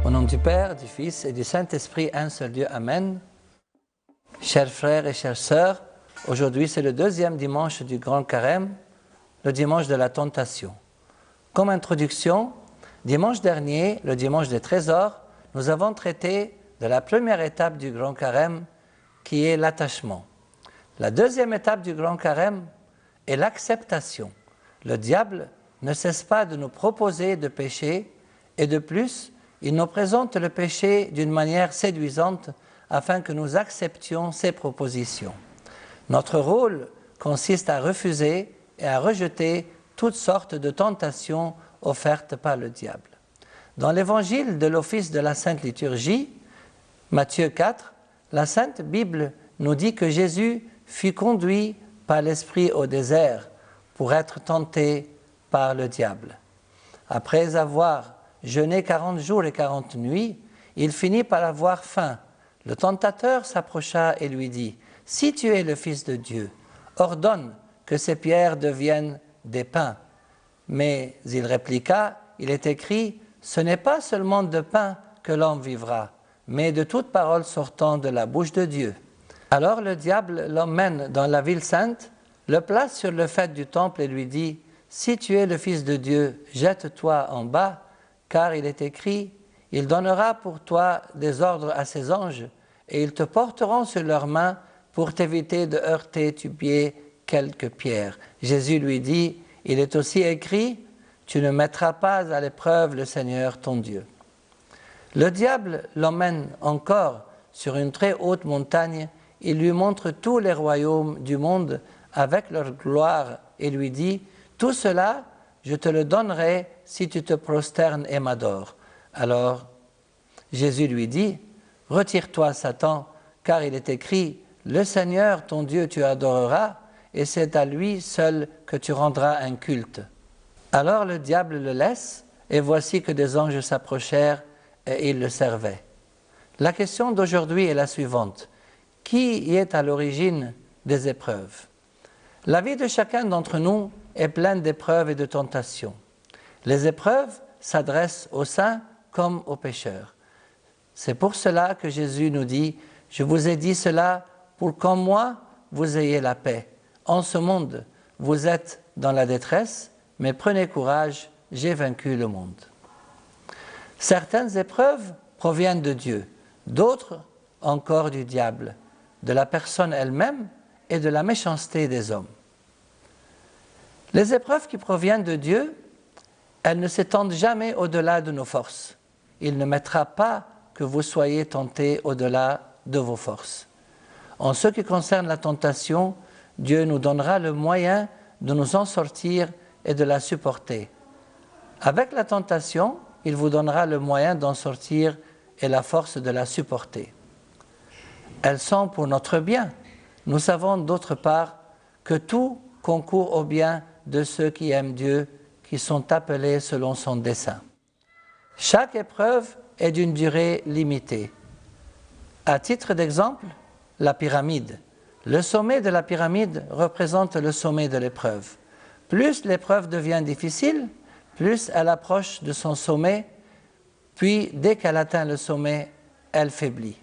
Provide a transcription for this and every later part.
Au nom du Père, du Fils et du Saint-Esprit, un seul Dieu, Amen. Chers frères et chères sœurs, aujourd'hui c'est le deuxième dimanche du Grand Carême, le dimanche de la tentation. Comme introduction, dimanche dernier, le dimanche des trésors, nous avons traité de la première étape du Grand Carême, qui est l'attachement. La deuxième étape du Grand Carême est l'acceptation. Le diable ne cesse pas de nous proposer de pécher, et de plus, il nous présente le péché d'une manière séduisante afin que nous acceptions ses propositions. Notre rôle consiste à refuser et à rejeter toutes sortes de tentations offertes par le diable. Dans l'évangile de l'office de la Sainte Liturgie, Matthieu 4, la Sainte Bible nous dit que Jésus fut conduit par l'Esprit au désert pour être tenté par le diable. Après avoir jeûné 40 jours et 40 nuits, il finit par avoir faim. Le tentateur s'approcha et lui dit « Si tu es le Fils de Dieu, ordonne que ces pierres deviennent des pains. » Mais il répliqua « Il est écrit, ce n'est pas seulement de pain que l'homme vivra, mais de toute parole sortant de la bouche de Dieu. » Alors le diable l'emmène dans la ville sainte, le place sur le faîte du temple et lui dit « Si tu es le Fils de Dieu, jette-toi en bas, car il est écrit, il donnera pour toi des ordres à ses anges, et ils te porteront sur leurs mains pour t'éviter de heurter du pied quelques pierres. » Jésus lui dit, il est aussi écrit, tu ne mettras pas à l'épreuve le Seigneur ton Dieu. Le diable l'emmène encore sur une très haute montagne, il lui montre tous les royaumes du monde avec leur gloire et lui dit, tout cela, je te le donnerai si tu te prosternes et m'adores. Alors, Jésus lui dit, retire-toi Satan, car il est écrit, le Seigneur ton Dieu tu adoreras, et c'est à lui seul que tu rendras un culte. Alors le diable le laisse, et voici que des anges s'approchèrent et ils le servaient. La question d'aujourd'hui est la suivante. Qui est à l'origine des épreuves? La vie de chacun d'entre nous est pleine d'épreuves et de tentations. Les épreuves s'adressent aux saints comme aux pécheurs. C'est pour cela que Jésus nous dit « Je vous ai dit cela pour qu'en moi, vous ayez la paix. En ce monde, vous êtes dans la détresse, mais prenez courage, j'ai vaincu le monde. » Certaines épreuves proviennent de Dieu, d'autres encore du diable, de la personne elle-même et de la méchanceté des hommes. Les épreuves qui proviennent de Dieu, elles ne s'étendent jamais au-delà de nos forces. Il ne mettra pas que vous soyez tentés au-delà de vos forces. En ce qui concerne la tentation, Dieu nous donnera le moyen de nous en sortir et de la supporter. Avec la tentation, il vous donnera le moyen d'en sortir et la force de la supporter. Elles sont pour notre bien. Nous savons d'autre part que tout concourt au bien de ceux qui aiment Dieu, qui sont appelés selon son dessein. Chaque épreuve est d'une durée limitée. À titre d'exemple, la pyramide. Le sommet de la pyramide représente le sommet de l'épreuve. Plus l'épreuve devient difficile, plus elle approche de son sommet, puis dès qu'elle atteint le sommet, elle faiblit.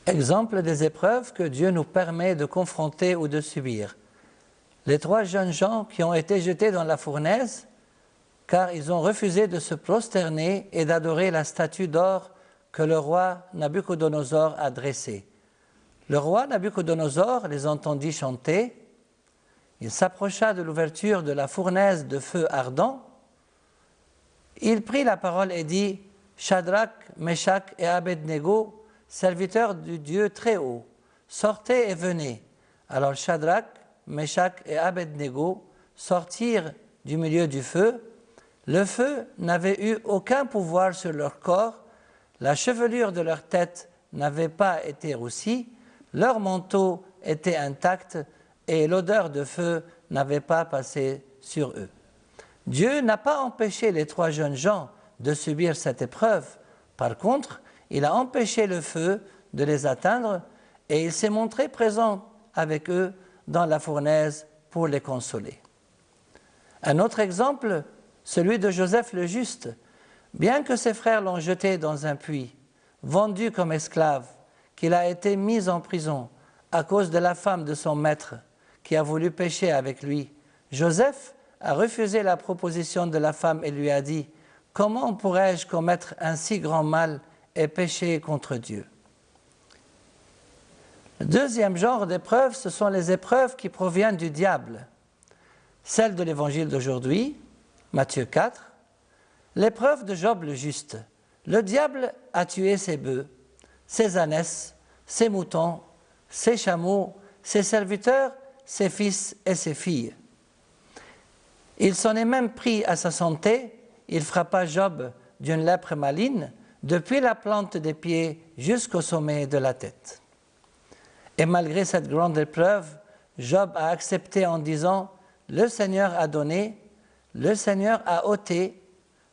Exemple des épreuves que Dieu nous permet de confronter ou de subir. Les 3 jeunes gens qui ont été jetés dans la fournaise, car ils ont refusé de se prosterner et d'adorer la statue d'or que le roi Nabuchodonosor a dressée. Le roi Nabuchodonosor les entendit chanter. Il s'approcha de l'ouverture de la fournaise de feu ardent. Il prit la parole et dit « Shadrach, Meshach et Abednego, serviteurs du Dieu très haut, sortez et venez. » Alors Shadrach, Meshach et Abednego sortirent du milieu du feu. Le feu n'avait eu aucun pouvoir sur leur corps, la chevelure de leur tête n'avait pas été roussie, leur manteau était intact et l'odeur de feu n'avait pas passé sur eux. Dieu n'a pas empêché les 3 jeunes gens de subir cette épreuve. Par contre, il a empêché le feu de les atteindre et il s'est montré présent avec eux dans la fournaise pour les consoler. Un autre exemple, celui de Joseph le Juste. Bien que ses frères l'ont jeté dans un puits, vendu comme esclave, qu'il a été mis en prison à cause de la femme de son maître qui a voulu pécher avec lui, Joseph a refusé la proposition de la femme et lui a dit « Comment pourrais-je commettre un si grand mal et pécher contre Dieu ?» Le deuxième genre d'épreuves, ce sont les épreuves qui proviennent du diable. Celle de l'évangile d'aujourd'hui, Matthieu 4, l'épreuve de Job le juste. Le diable a tué ses bœufs, ses ânesses, ses moutons, ses chameaux, ses serviteurs, ses fils et ses filles. Il s'en est même pris à sa santé, il frappa Job d'une lèpre maligne, depuis la plante des pieds jusqu'au sommet de la tête. Et malgré cette grande épreuve, Job a accepté en disant « Le Seigneur a donné, le Seigneur a ôté,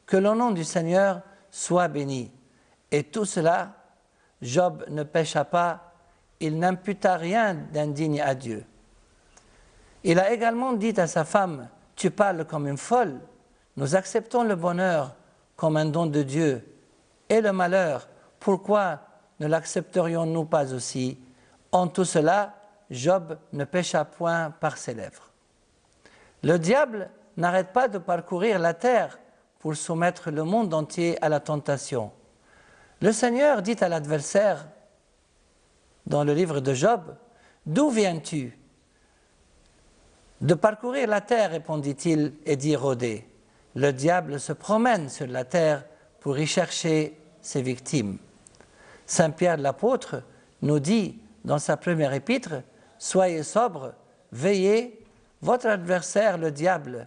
que le nom du Seigneur soit béni. » Et tout cela, Job ne pécha pas, il n'imputa rien d'indigne à Dieu. Il a également dit à sa femme « Tu parles comme une folle, nous acceptons le bonheur comme un don de Dieu, et le malheur, pourquoi ne l'accepterions-nous pas aussi ?» En tout cela, Job ne pécha point par ses lèvres. Le diable n'arrête pas de parcourir la terre pour soumettre le monde entier à la tentation. Le Seigneur dit à l'adversaire, dans le livre de Job, « D'où viens-tu » ? De parcourir la terre, répondit-il, et d'y rôder. Le diable se promène sur la terre pour y chercher ses victimes. Saint Pierre l'apôtre nous dit dans sa première épître, « Soyez sobres, veillez, votre adversaire le diable,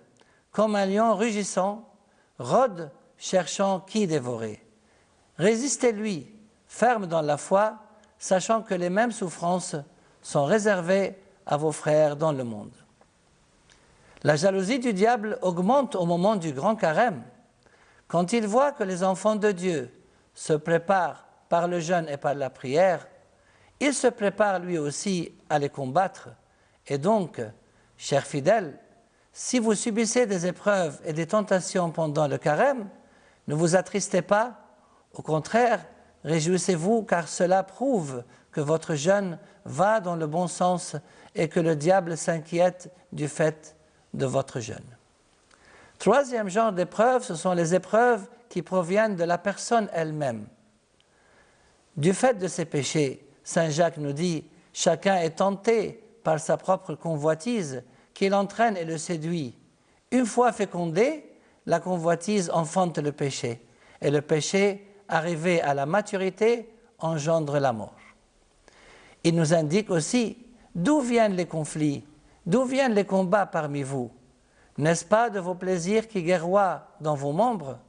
comme un lion rugissant, rôde cherchant qui dévorer. Résistez-lui, ferme dans la foi, sachant que les mêmes souffrances sont réservées à vos frères dans le monde. » La jalousie du diable augmente au moment du grand carême. Quand il voit que les enfants de Dieu se préparent par le jeûne et par la prière, il se prépare lui aussi à les combattre. Et donc, chers fidèles, si vous subissez des épreuves et des tentations pendant le carême, ne vous attristez pas, au contraire, réjouissez-vous car cela prouve que votre jeûne va dans le bon sens et que le diable s'inquiète du fait de votre jeûne. Troisième genre d'épreuves, ce sont les épreuves qui proviennent de la personne elle-même. Du fait de ses péchés, Saint Jacques nous dit « Chacun est tenté par sa propre convoitise qui l'entraîne et le séduit. Une fois fécondé, la convoitise enfante le péché, et le péché, arrivé à la maturité, engendre la mort. » Il nous indique aussi d'où viennent les conflits, d'où viennent les combats parmi vous. N'est-ce pas de vos plaisirs qui guerroient dans vos membres?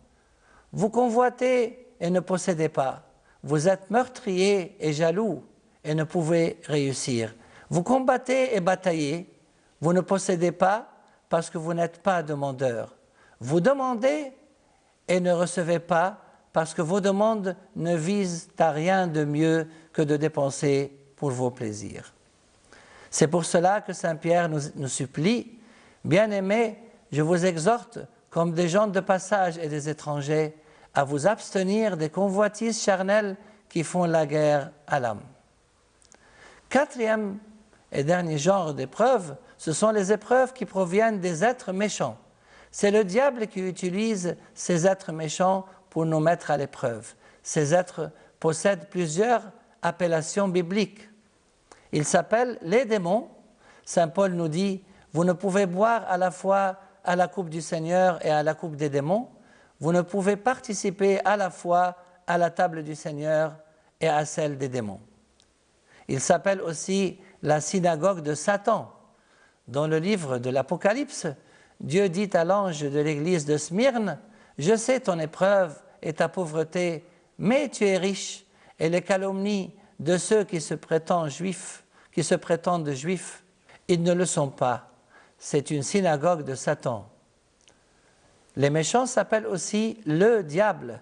Vous convoitez et ne possédez pas. Vous êtes meurtriers et jaloux et ne pouvez réussir. Vous combattez et bataillez. Vous ne possédez pas parce que vous n'êtes pas demandeurs. Vous demandez et ne recevez pas parce que vos demandes ne visent à rien de mieux que de dépenser pour vos plaisirs. C'est pour cela que Saint Pierre nous supplie, « Bien-aimés, je vous exhorte, comme des gens de passage et des étrangers, à vous abstenir des convoitises charnelles qui font la guerre à l'âme. » Quatrième et dernier genre d'épreuves, ce sont les épreuves qui proviennent des êtres méchants. C'est le diable qui utilise ces êtres méchants pour nous mettre à l'épreuve. Ces êtres possèdent plusieurs appellations bibliques. Ils s'appellent les démons. Saint Paul nous dit « Vous ne pouvez boire à la fois à la coupe du Seigneur et à la coupe des démons. Vous ne pouvez participer à la fois à la table du Seigneur et à celle des démons. » Il s'appelle aussi la synagogue de Satan. Dans le livre de l'Apocalypse, Dieu dit à l'ange de l'église de Smyrne, « Je sais ton épreuve et ta pauvreté, mais tu es riche, et les calomnies de ceux qui se prétendent juifs, ils ne le sont pas. C'est une synagogue de Satan. » Les méchants s'appellent aussi le diable.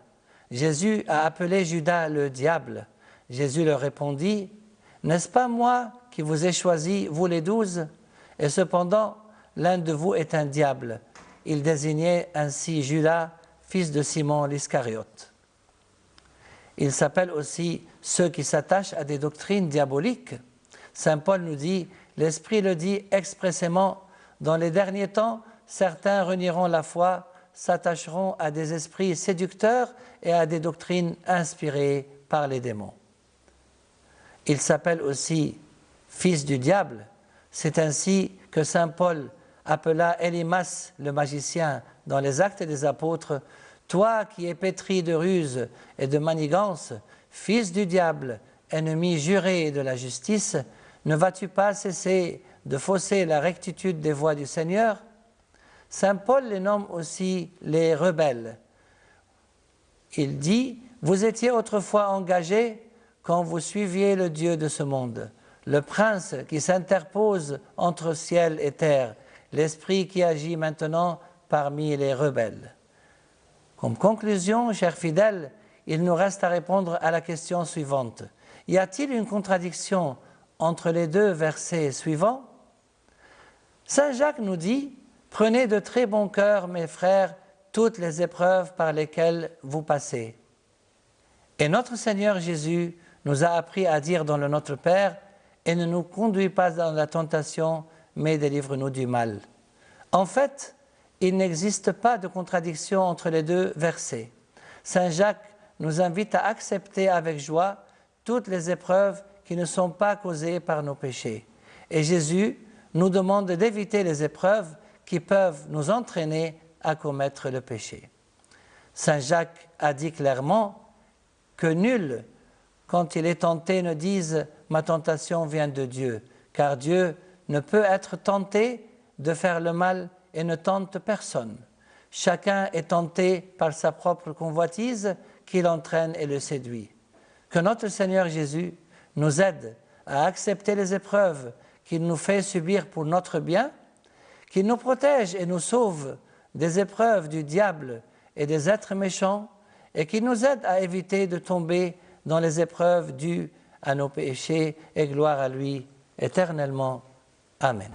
Jésus a appelé Judas le diable. Jésus leur répondit, « N'est-ce pas moi qui vous ai choisi, vous les 12? Et cependant, l'un de vous est un diable. » Il désignait ainsi Judas, fils de Simon l'Iscariote. Ils s'appellent aussi ceux qui s'attachent à des doctrines diaboliques. Saint Paul nous dit, l'Esprit le dit expressément, dans les derniers temps, certains renieront la foi, s'attacheront à des esprits séducteurs et à des doctrines inspirées par les démons. Ils s'appellent aussi fils du diable. C'est ainsi que saint Paul appela Élymas le magicien dans les Actes des Apôtres, « Toi qui es pétri de ruse et de manigance, fils du diable, ennemi juré de la justice, ne vas-tu pas cesser de fausser la rectitude des voies du Seigneur ?» Saint Paul les nomme aussi les rebelles. Il dit, « Vous étiez autrefois engagés quand vous suiviez le Dieu de ce monde, le prince qui s'interpose entre ciel et terre, l'esprit qui agit maintenant parmi les rebelles. » Comme conclusion, chers fidèles, il nous reste à répondre à la question suivante. Y a-t-il une contradiction entre les deux versets suivants? Saint Jacques nous dit, « Prenez de très bon cœur, mes frères, toutes les épreuves par lesquelles vous passez. » Et notre Seigneur Jésus nous a appris à dire dans le Notre Père, « Et ne nous conduis pas dans la tentation, mais délivre-nous du mal. » En fait, il n'existe pas de contradiction entre les deux versets. Saint Jacques nous invite à accepter avec joie toutes les épreuves qui ne sont pas causées par nos péchés. Et Jésus nous demande d'éviter les épreuves qui peuvent nous entraîner à commettre le péché. Saint Jacques a dit clairement que nul, quand il est tenté, ne dise « ma tentation vient de Dieu », car Dieu ne peut être tenté de faire le mal et ne tente personne. Chacun est tenté par sa propre convoitise qui l'entraîne et le séduit. Que notre Seigneur Jésus nous aide à accepter les épreuves qu'il nous fait subir pour notre bien, qu'il nous protège et nous sauve des épreuves du diable et des êtres méchants, et qu'il nous aide à éviter de tomber dans les épreuves dues à nos péchés, et gloire à lui éternellement. Amen.